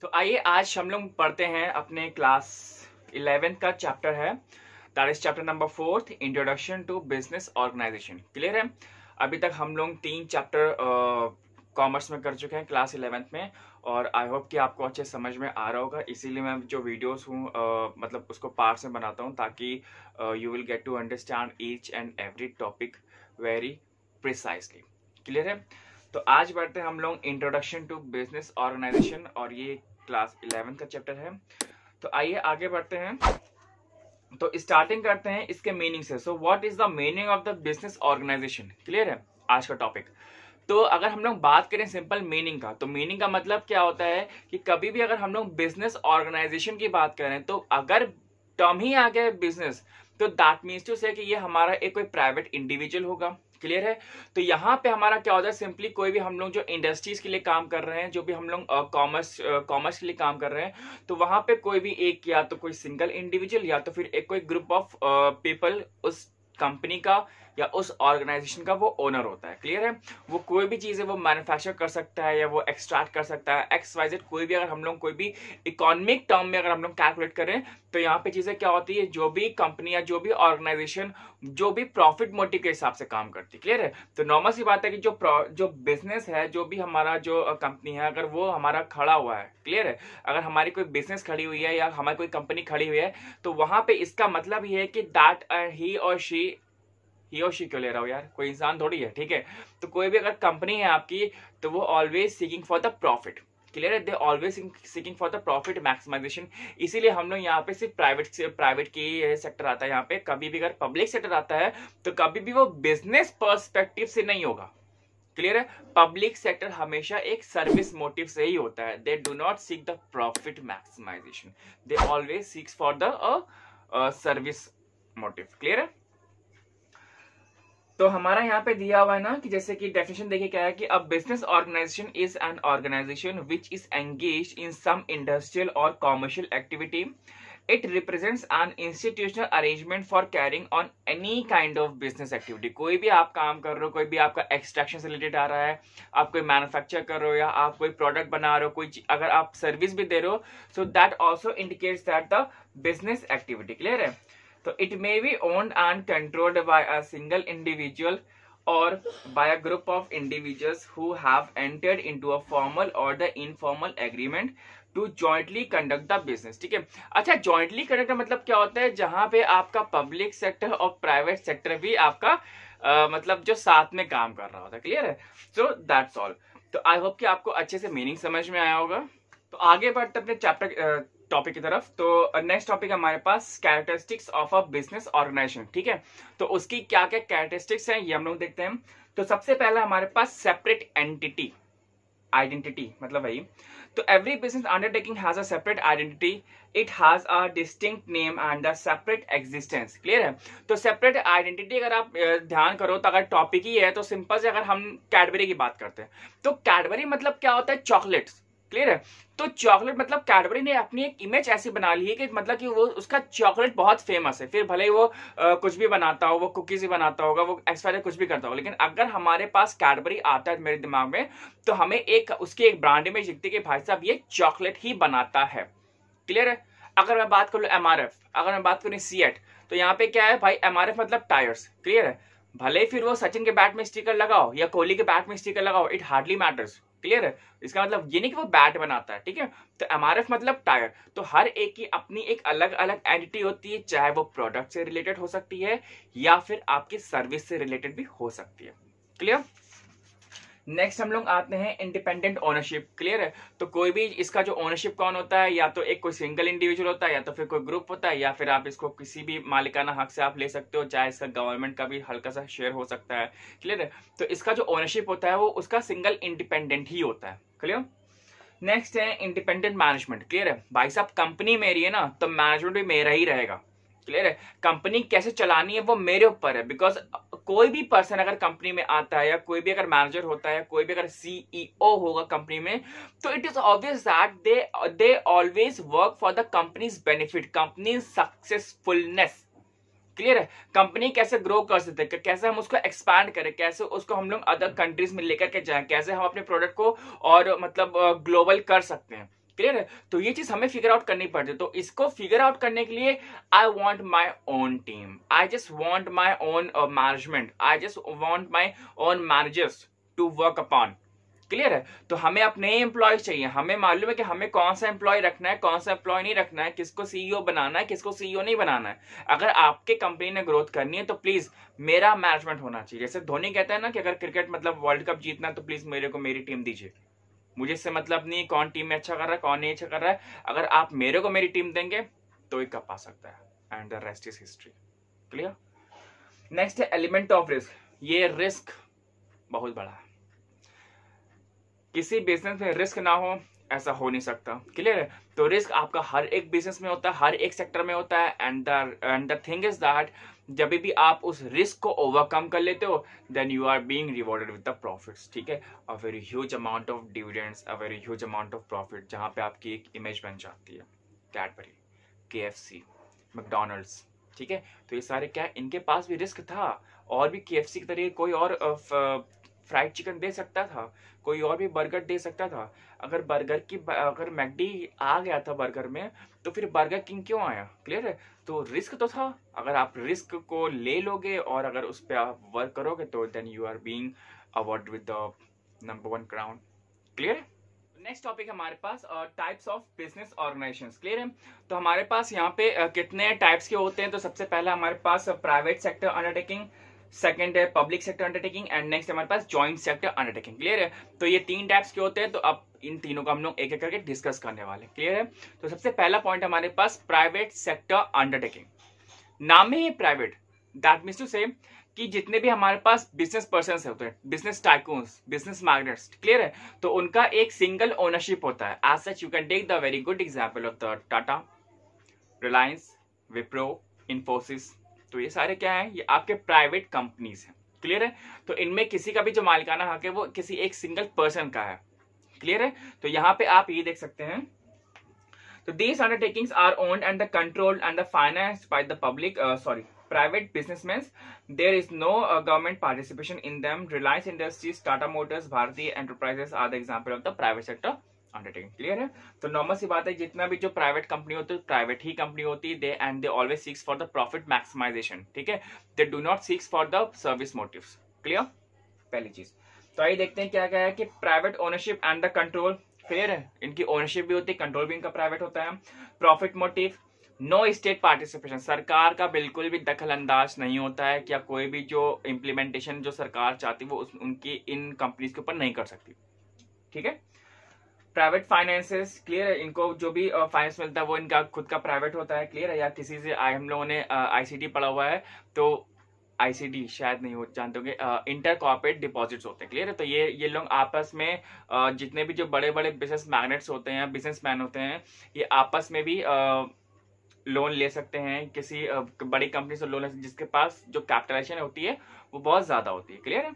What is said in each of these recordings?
तो आइए आज हम लोग पढ़ते हैं अपने क्लास 11th का चैप्टर है, that is chapter number 4, introduction to business organisation. Clear है? अभी तक हम लोग 3 चैप्टर कॉमर्स में कर चुके हैं क्लास 11th में, और आई होप कि आपको अच्छे समझ में आ रहा होगा। इसीलिए मैं जो वीडियोस हूँ मतलब उसको पार्ट्स में बनाता हूँ, ताकि you will get to understand each and every topic very precisely. Clear है? तो आज बढ़ते हैं हम लोग इंट्रोडक्शन टू बिजनेस ऑर्गेनाइजेशन, और ये क्लास 11 का चैप्टर है। तो आइए आगे बढ़ते हैं। तो स्टार्टिंग करते हैं इसके मीनिंग से। So what is the meaning of the business organisation? Clear है आज का टॉपिक। तो अगर हम लोग बात करें सिंपल मीनिंग का, तो मीनिंग का मतलब क्या होता है कि कभी भी अगर हम लोग बिजनेस ऑर्गेनाइजेशन की बात करें, तो अगर टर्म ही आ गया बिजनेस, तो दैट मीन्स टू से कि ये हमारा एक कोई प्राइवेट इंडिविजुअल होगा। क्लियर है? तो यहाँ पे हमारा क्या होता है, सिंपली कोई भी हम लोग जो इंडस्ट्रीज के लिए काम कर रहे हैं, जो भी हम लोग कॉमर्स के लिए काम कर रहे हैं, तो वहां पे कोई भी एक, या तो कोई सिंगल इंडिविजुअल या तो फिर एक कोई ग्रुप ऑफ पीपल उस कंपनी का या उस ऑर्गेनाइजेशन का वो ओनर होता है। क्लियर है? वो कोई भी चीज है वो मैन्युफैक्चर कर सकता है या वो एक्सट्रैक्ट कर सकता है, XYZ कोई भी। अगर हम लोग कोई भी इकोनॉमिक टर्म में अगर हम लोग कैलकुलेट करें, तो यहाँ पे चीजें क्या होती है, जो भी कंपनी या जो भी ऑर्गेनाइजेशन जो भी प्रॉफिट मोटिव के हिसाब से काम करती है। क्लियर है? तो नॉर्मल सी बात है कि जो बिजनेस है, जो भी हमारा जो कंपनी है, अगर वो हमारा खड़ा हुआ है, क्लियर है, अगर हमारी कोई बिजनेस खड़ी हुई है या हमारी कोई कंपनी खड़ी हुई है, तो वहां पे इसका मतलब ये है कि दैट ही और शी क्यों ले रहा हो यार, कोई इंसान थोड़ी है। ठीक है? तो कोई भी अगर कंपनी है आपकी, तो वो always seeking for the profit. Clear है? They always seeking for the profit maximization. इसीलिए हम लोग यहाँ पे सिर्फ प्राइवेट की सेक्टर आता है यहाँ पे। कभी भी अगर पब्लिक सेक्टर आता है, तो कभी भी वो बिजनेस पर्सपेक्टिव से नहीं होगा। क्लियर है? पब्लिक सेक्टर हमेशा एक सर्विस मोटिव से ही होता है। They do not seek the profit maximisation, they always seeks for the service motive. Clear है? तो हमारा यहाँ पे दिया हुआ है ना, कि जैसे कि डेफिनेशन देखिए क्या है, कि a business organization is an organization which is engaged in some industrial और commercial activity. It represents an institutional arrangement for carrying on any kind of business activity. कोई भी आप काम कर रहे हो, कोई भी आपका एक्सट्रैक्शन से रिलेटेड आ रहा है, आप कोई मैन्युफैक्चर कर रहे हो या आप कोई प्रोडक्ट बना रहे हो, कोई अगर आप सर्विस भी दे रहे हो, so that also indicates that the business activity. Clear है? So it may be owned and controlled by a single individual or by a group of individuals who have entered into a formal or the informal agreement to jointly conduct the business। ठीक है? अच्छा, jointly conduct का मतलब क्या होता है, जहां पे आपका पब्लिक सेक्टर और प्राइवेट सेक्टर भी आपका मतलब जो साथ में काम कर रहा होता है। क्लियर है? So that's all. तो आई होप कि आपको अच्छे से मीनिंग समझ में आया होगा। तो आगे बढ़ते अपने चैप्टर टॉपिक की तरफ। तो नेक्स्ट टॉपिक हमारे पास characteristics of a business organization. ठीक है? तो उसकी क्या क्या कैरेक्टरिस्टिक्स हैं, ये हम लोग देखते हैं। तो सबसे पहला हमारे पास सेपरेट एंटिटी, आइडेंटिटी मतलब वही। तो every business undertaking has a separate identity, it has a distinct name and a separate existence. Clear है? तो सेपरेट आइडेंटिटी अगर आप ध्यान करो, तो अगर टॉपिक ही है, तो सिंपल से अगर हम कैडबरी की बात करते हैं, तो कैडबरी मतलब क्या होता है, चॉकलेट्स। क्लियर है? तो चॉकलेट मतलब कैडबरी ने अपनी एक इमेज ऐसी बना ली है कि मतलब कि वो उसका चॉकलेट बहुत फेमस है। फिर भले ही वो कुछ भी बनाता हो, वो कुकीज ही बनाता होगा, वो एक्सपायर कुछ भी करता होगा, लेकिन अगर हमारे पास कैडबरी आता है मेरे दिमाग में, तो हमें एक उसकी एक ब्रांड इमेज दिखती है कि भाई साहब ये चॉकलेट ही बनाता है। क्लियर है? अगर मैं बात करूं MRF, अगर मैं बात करूं सीएट, तो यहाँ पे क्या है भाई, MRF मतलब टायर्स। क्लियर है? भले ही फिर वो सचिन के बैट में स्टिकर लगाओ या कोहली के बैट में स्टिकर लगाओ, इट हार्डली मैटर्स। क्लियर है? इसका मतलब ये नहीं कि वो बैट बनाता है। ठीक है? तो MRF मतलब टायर। तो हर एक की अपनी एक अलग अलग एंटिटी होती है, चाहे वो प्रोडक्ट से रिलेटेड हो सकती है या फिर आपकी सर्विस से रिलेटेड भी हो सकती है। क्लियर? नेक्स्ट हम लोग आते हैं इंडिपेंडेंट ओनरशिप। क्लियर है? तो कोई भी इसका जो ओनरशिप कौन होता है, या तो एक कोई सिंगल इंडिविजुअल होता है, या तो फिर कोई ग्रुप होता है, या फिर आप इसको किसी भी मालिकाना हक से आप ले सकते हो, चाहे इसका गवर्नमेंट का भी हल्का सा शेयर हो सकता है। क्लियर है? तो इसका जो ओनरशिप होता है वो उसका सिंगल इंडिपेंडेंट ही होता है। क्लियर? नेक्स्ट है इंडिपेंडेंट मैनेजमेंट। क्लियर है? भाई साहब कंपनी मेरी है ना, तो मैनेजमेंट भी मेरा ही रहेगा। क्लियर है? कंपनी कैसे चलानी है वो मेरे ऊपर है, बिकॉज कोई भी पर्सन अगर कंपनी में आता है, या कोई भी अगर मैनेजर होता है, कोई भी अगर CEO होगा कंपनी में, तो it is obvious that they always work for the company's benefit, company successfulness. Clear है? कंपनी कैसे ग्रो कर सकते हैं, कैसे हम उसको एक्सपैंड करें, कैसे उसको हम लोग अदर कंट्रीज में लेकर के जाएं, कैसे हम अपने प्रोडक्ट को और मतलब ग्लोबल कर सकते हैं। क्लियर है? तो ये चीज हमें फिगर आउट करनी पड़ती है। तो इसको फिगर आउट करने के लिए I want my own team, I just want my own management, I just want my own managers to work upon. Clear है? तो हमें अपने एम्प्लॉयज चाहिए, हमें मालूम है कि हमें कौन सा एम्प्लॉय रखना है, कौन सा एम्प्लॉय नहीं रखना है, किसको सीईओ बनाना है, किसको सीईओ नहीं बनाना है। अगर आपके कंपनी ने ग्रोथ करनी है तो प्लीज मेरा मैनेजमेंट होना चाहिए। जैसे धोनी कहता है ना कि अगर क्रिकेट मतलब वर्ल्ड कप जीतना है तो प्लीज मेरे को मेरी टीम दीजिए, मुझे इससे मतलब नहीं कौन टीम में अच्छा कर रहा है कौन नहीं अच्छा कर रहा है, अगर आप मेरे को मेरी टीम देंगे तो ही कप आ सकता है। And the rest is history. Clear? Next है एलिमेंट ऑफ रिस्क। ये रिस्क बहुत बड़ा है, किसी बिजनेस में रिस्क ना हो ऐसा हो नहीं सकता। क्लियर है? तो रिस्क आपका हर एक बिजनेस में होता है, हर एक सेक्टर में होता है। And the thing is that जब भी आप उस रिस्क को ओवरकम कर लेते हो then you are being rewarded with the profits. ठीक है? A very huge amount of dividends, a very huge amount of profit, जहां पे आपकी एक इमेज बन जाती है। Cadbury, KFC, McDonald's. ठीक है? तो ये सारे क्या है, इनके पास भी रिस्क था, और भी KFC की तरह कोई और फ्राइड चिकन दे सकता था, कोई और भी बर्गर दे सकता था। अगर मैकडी आ गया था बर्गर में तो फिर बर्गर किंग क्यों आया? क्लियर है? तो रिस्क तो था। अगर आप रिस्क को ले लोगे और अगर उस पर आप वर्क करोगे तो then you are being award with the number 1 crown. Clear है? नेक्स्ट टॉपिक है हमारे पास types of business organizations. Clear है? तो हमारे पास यहाँ पे कितने टाइप्स के होते हैं। तो सबसे पहला हमारे पास प्राइवेट सेक्टर अंडरटेकिंग, सेकंड है public sector undertaking, and next हमारे पास जॉइंट सेक्टर अंडरटेकिंग। क्लियर है? तो ये 3 टाइप्स के होते हैं। तो अब इन तीनों को हम लोग एक एक करके डिस्कस करने वाले। क्लियर है? तो सबसे पहला पॉइंट हमारे पास प्राइवेट सेक्टर अंडरटेकिंग। नाम में ही प्राइवेट, दैट मीन्स टू से कि जितने भी हमारे पास बिजनेस पर्सन होते हैं, business tycoons, business magnates, clear है? तो उनका एक सिंगल ओनरशिप होता है। As such you can take the very good example of the Tata, Reliance, Wipro, Infosys. तो ये सारे क्या है, ये आपके प्राइवेट कंपनीज हैं। क्लियर है? तो इनमें किसी का भी जो मालिकाना हक है वो किसी एक सिंगल पर्सन का है। क्लियर है? तो यहां पे आप ये देख सकते हैं। So these undertakings are owned and the controlled and the financed by the private businessmen. There is no government participation in them. Reliance Industries, Tata Motors, Bharti Enterprises are the example of the private sector undertaking. Clear है? तो normal सी बात है, जितना भी जो private company होती है private ही company होती है, and they always seeks for the profit maximisation. ठीक है? They do not seeks for the service motives. Clear? पहली चीज। तो आइए देखते हैं क्या क्या है कि private ownership and the control. Clear है? इनकी ओनरशिप भी होती है, कंट्रोल भी इनका प्राइवेट होता है। Profit motive, no state participation, सरकार का बिल्कुल भी दखल अंदाज नहीं होता है, क्या कोई भी जो इम्प्लीमेंटेशन जो सरकार चाहती है वो उनकी इन कंपनीज के ऊपर नहीं कर सकती। ठीक है? Private finances. क्लियर है? इनको जो भी फाइनेंस मिलता है वो इनका खुद का प्राइवेट होता है। क्लियर है? या किसी से हम लोगों ने ICD पढ़ा हुआ है तो ICD शायद नहीं हो जानते होंगे, इंटर कॉर्पोरेट डिपॉजिट्स होते हैं। क्लियर है? तो ये लोग आपस में जितने भी जो बड़े बड़े बिजनेस मैग्नेट्स होते हैं, बिजनेसमैन होते हैं, ये आपस में भी लोन ले सकते हैं किसी बड़ी कंपनी से लोन, जिसके पास जो कैपिटलाइजेशन होती है वो बहुत ज्यादा होती है। क्लियर है?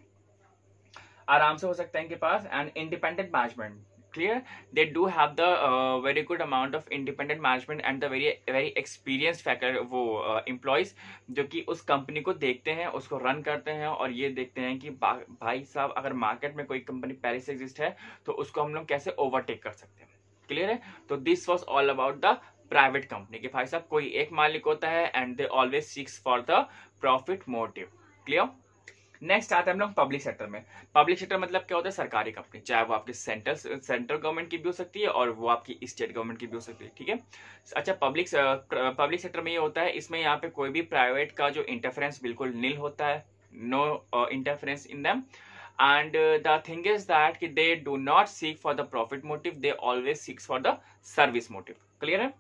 आराम से हो सकता है इनके पास। And independent management. Clear? They do have the very good amount of independent management and the very experience factor वो एम्प्लॉयज जो कि उस कंपनी को देखते हैं, उसको रन करते हैं और ये देखते हैं कि भाई साहब अगर मार्केट में कोई कंपनी पहले से एग्जिस्ट है तो उसको हम लोग कैसे ओवरटेक कर सकते हैं। क्लियर है? तो this was all about the private company के भाई साहब कोई एक मालिक होता है and they always seeks for the profit motive. Clear? Next आता है हम लोग पब्लिक सेक्टर में। पब्लिक सेक्टर मतलब क्या होता है? सरकारी कंपनी, चाहे वो आपकी सेंट्रल गवर्नमेंट की भी हो सकती है और वो आपकी स्टेट गवर्नमेंट की भी हो सकती है। ठीक है? अच्छा, पब्लिक सेक्टर में ये होता है, इसमें यहाँ पे कोई भी प्राइवेट का जो इंटरफेरेंस बिल्कुल नील होता है, no interference in them. And the thing is that कि they do not seek for the profit motive, they always seeks for the service motive. Clear है?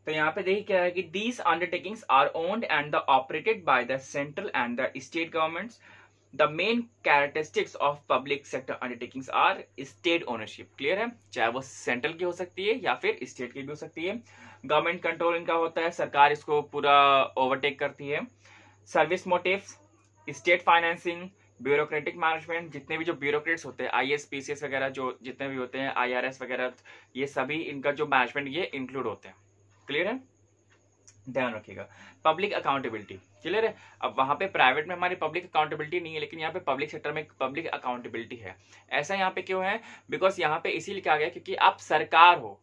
तो यहाँ पे देखिए क्या है कि these undertakings are owned and operated by the central and the state governments. The main characteristics of public sector undertakings are state ownership. Clear है? चाहे वो सेंट्रल की हो सकती है या फिर स्टेट की भी हो सकती है। गवर्नमेंट कंट्रोल इनका होता है, सरकार इसको पूरा ओवरटेक करती है। Service motives, state financing, bureaucratic management, जितने भी जो ब्यूरोक्रेट्स होते हैं, IAS PCS वगैरह जो जितने भी होते हैं, IRS वगैरह, ये सभी इनका जो मैनेजमेंट ये इंक्लूड होते हैं। क्लियर है? ध्यान रखिएगा। पब्लिक अकाउंटेबिलिटी, क्लियर है। अब वहां पे प्राइवेट में हमारी पब्लिक अकाउंटेबिलिटी नहीं है, लेकिन यहाँ पे पब्लिक सेक्टर में पब्लिक अकाउंटेबिलिटी है। ऐसा यहाँ पे क्यों है? बिकॉज यहाँ पे इसीलिए कहा गया क्योंकि आप सरकार हो,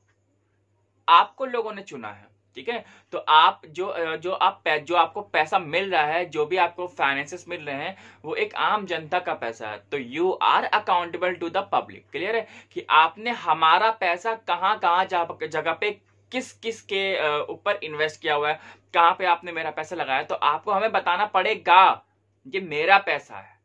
आपको लोगों ने चुना है, ठीक है। तो आप जो आपको पैसा मिल रहा है, जो भी आपको फाइनेंसेस मिल रहे हैं, वो एक आम जनता का पैसा है। तो you are accountable to the public, clear है कि आपने हमारा पैसा कहाँ कहाँ जगह पे किस किस के ऊपर इन्वेस्ट किया हुआ है, कहाँ पे आपने मेरा पैसा लगाया, तो आपको हमें बताना पड़ेगा ये मेरा पैसा है,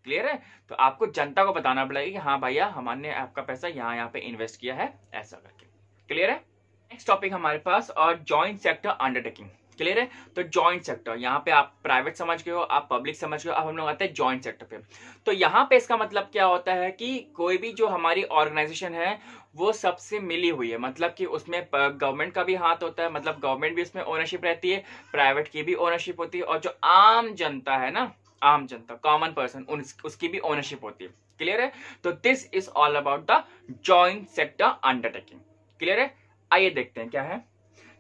क्लियर है। तो आपको जनता को बताना पड़ेगा कि हाँ भैया हमने आपका पैसा यहाँ पे इन्वेस्ट किया है, ऐसा करके, क्लियर है। नेक्स्ट टॉपिक हमारे पास और जॉइंट सेक्टर अंडरटेकिंग, क्लियर है। तो जॉइंट सेक्टर, यहाँ पे आप प्राइवेट समझ गए हो, आप पब्लिक समझ गए हो, अब हम लोग आते हैं जॉइंट सेक्टर पे। तो यहाँ पे इसका मतलब क्या होता है कि कोई भी जो हमारी ऑर्गेनाइजेशन है वो सबसे मिली हुई है, मतलब कि उसमें गवर्नमेंट का भी हाथ होता है, मतलब गवर्नमेंट भी उसमें ओनरशिप रहती है, प्राइवेट की भी ओनरशिप होती है, और जो आम जनता है ना, आम जनता, कॉमन पर्सन, उसकी भी ओनरशिप होती है, क्लियर है। तो this is all about the joint sector undertaking, clear है। आइए देखते हैं क्या है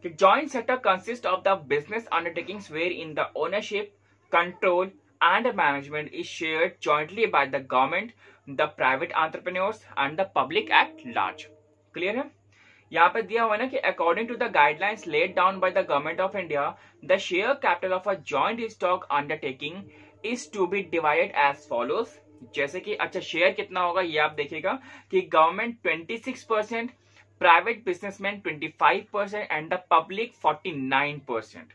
कि joint sector consist of the business undertakings where in the ownership, control and management is shared jointly by the government, the private entrepreneurs and the public at large, clear है। यहाँ पे दिया हुआ है ना कि according to the guidelines laid down by the government of India, the share capital of a joint stock undertaking is to be divided as follows. जैसे कि अच्छा शेयर कितना होगा ये आप देखिएगा कि government 26%, private businessman 25% and the public 49%,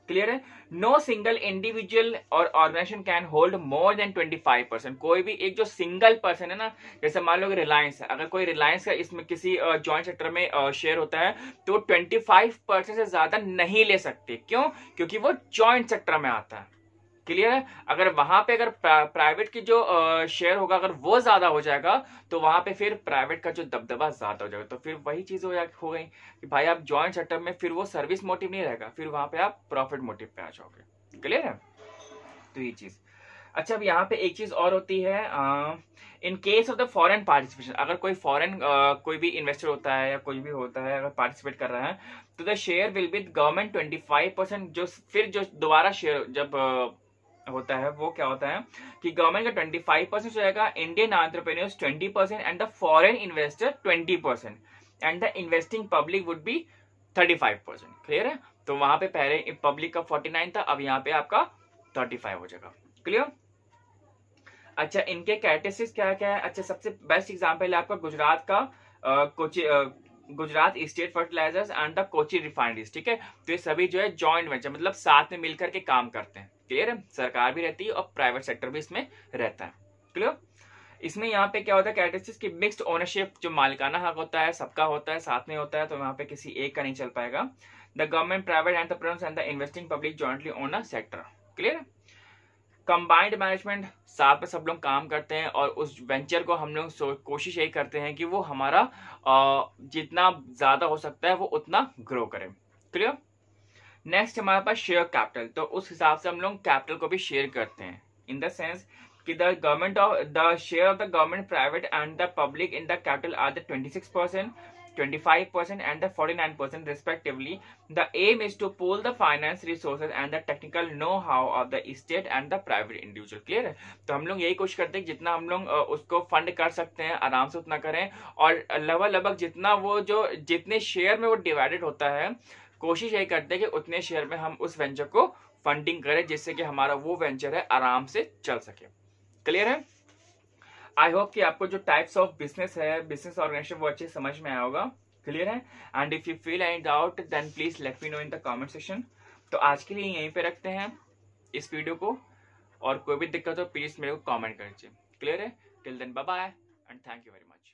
clear है। नो सिंगल इंडिविजुअल और organisation can hold more than 25%। कोई भी एक जो सिंगल पर्सन है ना, जैसे मान लो कि रिलायंस है, अगर कोई रिलायंस का इसमें किसी जॉइंट सेक्टर में शेयर होता है तो 25% से ज्यादा नहीं ले सकते। क्यों? क्योंकि वो जॉइंट सेक्टर में आता है, क्लियर है। अगर वहां पे अगर प्राइवेट की जो शेयर होगा अगर वो ज्यादा हो जाएगा तो वहां पे फिर प्राइवेट का जो दबदबा ज्यादा हो जाएगा। तो फिर वही चीज हो गई कि भाई आप जॉइंट सेक्टर में फिर वो सर्विस मोटिव नहीं रहेगा, फिर वहां पे आप प्रॉफिट मोटिव पे आ जाओगे, क्लियर है। तो ये चीज अच्छा। अब यहाँ पे एक चीज और होती है, in case of the foreign participation, अगर कोई फॉरेन कोई भी इन्वेस्टर होता है या कोई भी होता है अगर पार्टिसिपेट कर रहा है तो the share will be government 25%। जो फिर जो दोबारा शेयर जब होता है वो क्या होता है कि गवर्नमेंट का 25% हो जाएगा, Indian entrepreneurs 20% and the foreign investor 20% and the investing public would be 35%, clear है। तो वहां पे पहले पब्लिक का 49 था, अब यहाँ पे आपका 35 हो जाएगा, क्लियर। अच्छा इनके कैरेक्टरिस्टिक्स क्या क्या है? अच्छा सबसे बेस्ट एग्जांपल है आपका गुजरात का Kochi, Gujarat state fertilisers and the Kochi refineries, ठीक है। तो ये सभी जो है जॉइंट वेंचर, मतलब साथ में मिलकर के काम करते हैं, क्लियर है। सरकार भी रहती है और प्राइवेट सेक्टर भी इसमें रहता है, क्लियर। इसमें यहाँ पे क्या होता है कैरेक्टरिस्टिक्स की मिक्स्ड ओनरशिप, जो मालिकाना हक होता है सबका होता है, साथ में होता है, तो यहाँ पे किसी एक का नहीं चल पाएगा। The government, private entrepreneurs and the investing public jointly own a sector, clear है। कंबाइंड मैनेजमेंट, साथ में सब लोग काम करते हैं और उस वेंचर को हम लोग कोशिश यही करते हैं कि वो हमारा जितना ज्यादा हो सकता है वो उतना ग्रो करे, क्लियर। नेक्स्ट हमारे पास शेयर कैपिटल, तो उस हिसाब से हम लोग कैपिटल को भी शेयर करते हैं इन द सेंस कि the government of the share of the government, private and the public in the capital R the 26%, 25% and the 49% respectively. The aim is to pool the finance resources and the technical know-how of the state and the private individual, clear है। तो हम लोग यही कोशिश करते हैं जितना हम लोग उसको फंड कर सकते हैं आराम से उतना करें, और लगभग जितना वो जो जितने शेयर में वो डिवाइडेड होता है कोशिश यही करते हैं कि उतने शेयर में हम उस वेंचर को फंडिंग करें जिससे कि हमारा वो वेंचर है आराम से चल सके, क्लियर है। आई होप कि आपको जो टाइप्स ऑफ बिजनेस है, बिजनेस ऑर्गेनाइजेशन, वो अच्छे समझ में आया होगा, क्लियर है। And if you feel any doubt then please let me know in the comment section. तो आज के लिए यहीं पे रखते हैं इस वीडियो को, और कोई भी दिक्कत हो प्लीज मेरे को कमेंट कर दीजिए, क्लियर है। Till then bye bye and thank you very much.